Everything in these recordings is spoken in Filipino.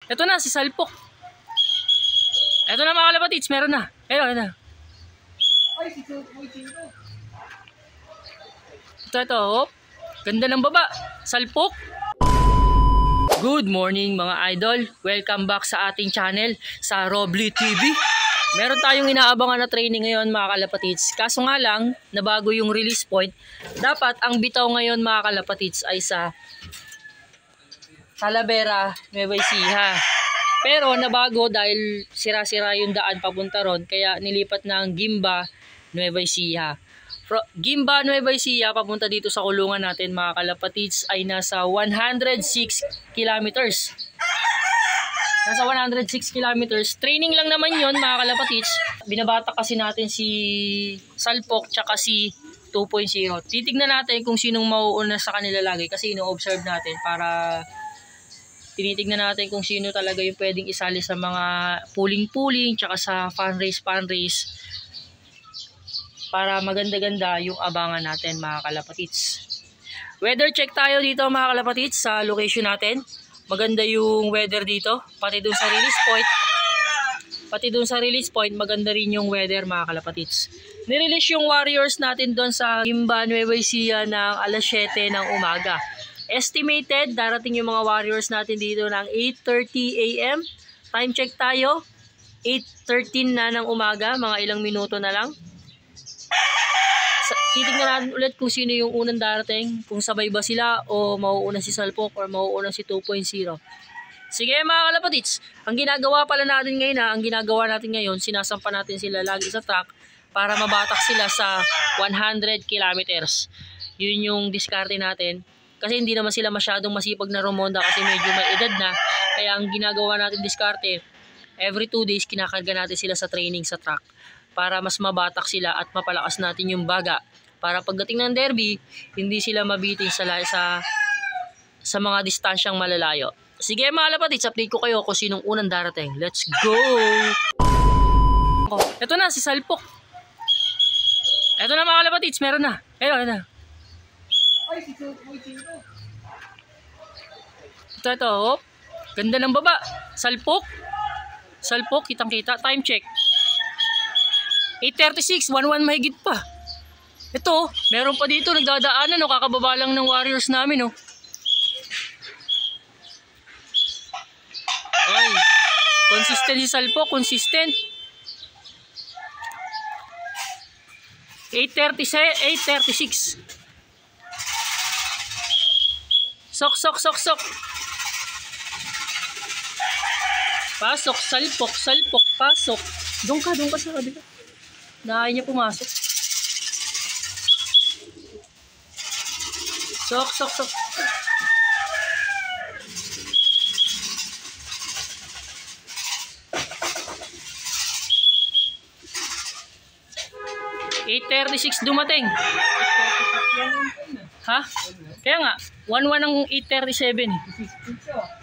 Ito na, si Salpok. Ito na mga kalapatids, meron na. Ayun na. Ay, si Chupoy Chinto. Ito. Oh. Ganda ng baba. Salpok. Good morning mga idol. Welcome back sa ating channel sa Robly TV. Meron tayong inaabangan na training ngayon mga kalapatids. Kaso nga lang, nabago yung release point. Dapat ang bitaw ngayon mga kalapatids ay sa Talavera, Nueva Ecija. Pero nabago dahil sira-sira yung daan papunta ron. Kaya nilipat ng Gimba, Nueva Ecija. Gimba, Nueva Ecija papunta dito sa kulungan natin mga kalapatids ay nasa 106 kilometers. Nasa 106 kilometers. Training lang naman yon mga kalapatids. Binabata kasi natin si Salpok tsaka si 2.0. Titignan natin kung sinong mauuna sa kanila lagi kasi ino-observe natin para tinitignan natin kung sino talaga yung pwedeng isali sa mga pooling-pooling tsaka sa fun race para maganda-ganda yung abangan natin mga kalapatids. Weather check tayo dito mga kalapatids sa location natin. Maganda yung weather dito, pati dun sa release point maganda rin yung weather mga kalapatids. Nirelease yung Warriors natin doon sa Gimba, Nueva Ecija ng alas 7 ng umaga. Estimated, darating yung mga Warriors natin dito ng 8:30 AM. Time check tayo, 8:13 na ng umaga, mga ilang minuto na lang. Titignan natin ulit kung sino yung unang darating, kung sabay ba sila o mauuna si Salpok or mauuna si 2.0. Sige mga kalapatids, ang ginagawa natin ngayon, sinasampa natin sila lagi sa track para mabatak sila sa 100 kilometers. Yun yung diskarte natin. Kasi hindi naman sila masyadong masipag na rumonda kasi medyo may edad na. Kaya ang ginagawa natin diskarte, every 2 days kinakarga natin sila sa training sa track para mas mabatak sila at mapalakas natin yung baga. Para pagdating ng derby, hindi sila mabitin sa mga distansyang malalayo. Sige mga kalapatids, update ko kayo kung sinong unang darating. Let's go! Ito na, si Salpok. Ito na mga kalapatids, meron na. Ayun na. Ay, si Chupoy Chinto. Ito. Oh. Ganda ng baba. Salpok. Salpok, kitang-kita. Time check. 8:36, 1:1 mahigit pa. Ito, meron pa dito, nagdadaanan, no? Kakababa lang ng Warriors namin, no? Ay, consistent si Salpok, consistent. 8:36. Sok. Pasok, Salpok, pasok. Doon ka sa kabila. Nahay niya pumasok. Sok. 8:36 dumating. Ha? Kaya nga, 1:1 ang 8:37.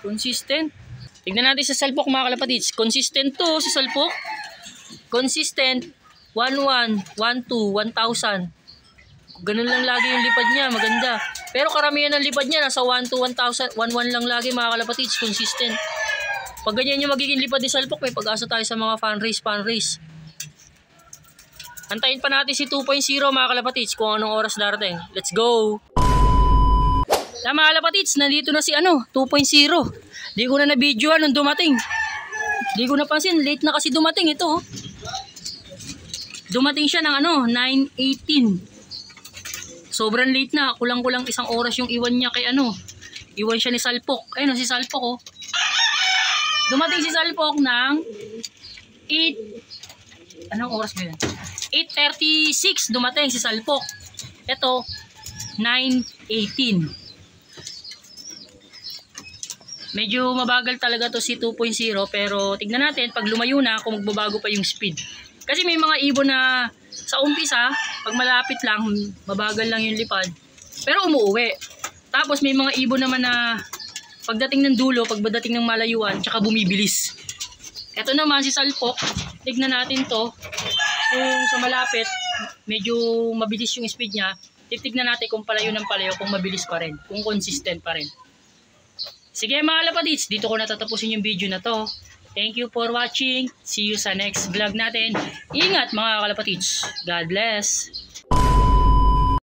Consistent. Tignan natin sa Salpok mga kalapatids. Consistent to si Salpok. Consistent. 1:1, 1:2, 1,000. Ganun lang lagi yung lipad niya. Maganda. Pero karamihan ng lipad niya nasa 1:2, 1,000, 1:1 lang lagi mga kalapatids. Consistent. Pag ganyan yung magiging lipad ni Salpok, may pag-asa tayo sa mga fun race. Antayin pa natin si 2.0 mga kalapatids kung anong oras darating. Let's go! Mga kalapatids, nandito na si 2.0. Di ko na na-videoan nung dumating. Di ko napansin, late na kasi dumating ito. Dumating siya ng 9:18. Sobrang late na, kulang-kulang isang oras yung iwan niya kay Iwan siya ni Salpok. Ayun si Salpok oh. Dumating si Salpok ng 8. Anong oras ba yun? 8:36 dumating si Salpok. Ito 9:18. Medyo mabagal talaga to si 2.0 pero tignan natin pag lumayo na kung magbabago pa yung speed. Kasi may mga ibon na sa umpisa, pag malapit lang, mabagal lang yung lipad. Pero umuuwi. Tapos may mga ibon naman na pagdating ng dulo, pagdating ng malayuan, tsaka bumibilis. Ito naman si Salpok, tignan natin to. Kung sa malapit, medyo mabilis yung speed niya. Titignan natin kung palayo ng palayo, kung mabilis pa rin, kung consistent pa rin. Sige mga kalapatids, dito ko natatapusin yung video na to. Thank you for watching. See you sa next vlog natin. Ingat mga kalapatids. God bless.